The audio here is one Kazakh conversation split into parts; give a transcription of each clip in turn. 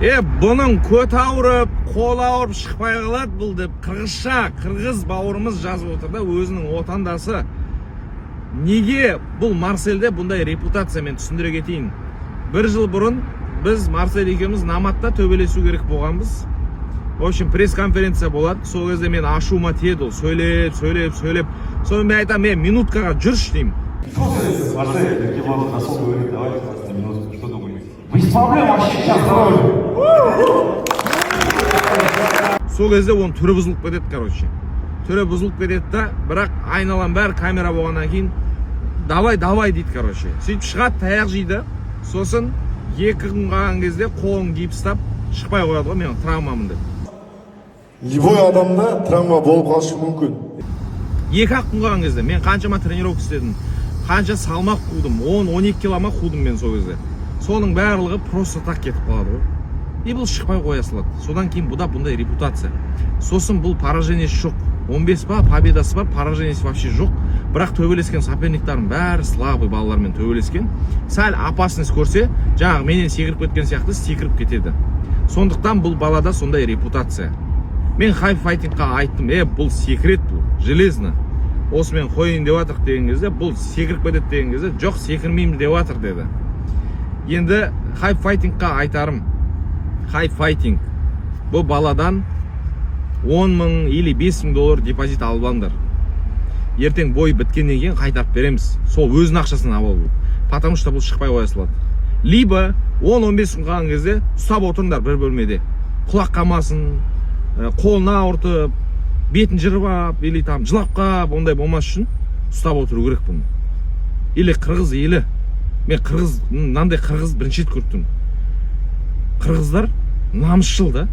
Бұның көт ауырып, қол ауырып шықпай қалады бұл деп қырғыз бауырымыз жазып отыр да, өзінің отандасы. Неге бұл Марсельде бұндай репутация, мен түсіндіре кетейін. Бір жыл бұрын біз Марсель екеуміз наматта төбелесу керек болғанбыз. В общем, пресс-конференция болады. Сол кезде мен ашуыма тиеді ол. Сөйлеп. Соны мен айтам, мен минуткаға жүрші деймін. Марсель, если вам хорошо говорить, давайте просто минутку, что думаете? Без проблем, вообще сейчас здоровье. Сол кезде оның түрі бұзылып кетеді, короче. Түрі бұзылып кетеді да, бірақ айналам бәрі камера болғаннан кейін давай дейді, короче. Сөйтіп шығады, таяқ жейді. Сосын 2 күн қалған кезде қолын гипстап шықпай қояды ғой, мен травмамын деп. Любой адамда травма болып қалышы мүмкін. 2-ақ күн қалған кезде мен қаншама тренировка істедім, қанша салмақ қудым, 10-12 килома қудым мен сол кезде. Соның барлығы просто так кетіп қалады ғой. И бұл шықпай қоя салады. Содан кейін бұда бұндай репутация. Сосын бұл поражениесі жоқ. 15 па, победасы бар, поражениесі вообще жоқ. Бірақ төбелескен соперниктардың бәрі слабый балалармен төбелескен. Сәл опасность көрсе, жаңағы менен секіріп кеткен сияқты секіріп кетеді. Сондықтан бұл балада сондай репутация. Мен хайп файтингқа айттым, бұл секрет бұл, железно. Осы мен қойын деп атыр деген кезде, бұл секіріп кетеді деген кезде, жоқ секірмеймін деп атыр деді. Енді хайп файтингқа айтарым, хайп файтинг бұл баладан 10 мың или 5 мың доллар депозит алып алыңдар. Ертең бой біткеннен кейін қайтарып береміз. Сол өзінің ақшасын алып алу. Потому что бұл шықпай қоя салады. Либо 10-15 күн қалған кезде ұстап отырыңдар бір бөлмеде. Құлақ қамасын, қолына ауыртып, бетін жырып, или там жылап қап, ондай болмас үшін ұстап отыру керек бұны. Или қырғыз елі. Мен мынандай қырғыз бірінші рет көрдім. Қырғыздар намысшыл да,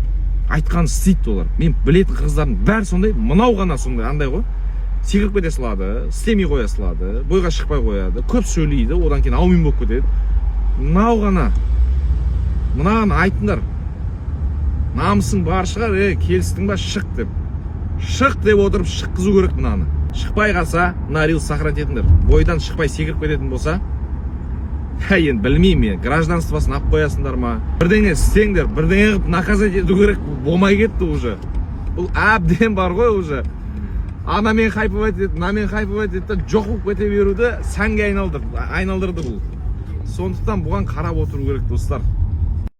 айтқанын істейді олар. Мен білетін қырғыздардың бәрі сондай, мынау ғана сондай, андай ғой. Секіріп кете салады, істемей қоя салады, бойға шықпай қояды, көп сөйлейді, одан кейін аумен болып кетеді. Мынау ғана. Мынаған айтыңдар. Намысың бар шығар, келістің ба, шық деп. Шық деп отырып шыққызу керек мынаны. Шықпай қалса, мына рилс сохранить етіңдер. Бойдан шықпай секіріп кететін болса, енді білмеймін, гражданствосын алып қоясыңдар ма? Бірдеңе істеңдер, бірдеңе қылып наказать ету керек, болмай кетті уже. Бұл әбден бар ғой уже. Анамен хайпывать етеді, мынамен хайпывать етеді, жоқ болып кете беруді сәнге айналдырды бұл. Сондықтан бұған қарап отыру керек, достар.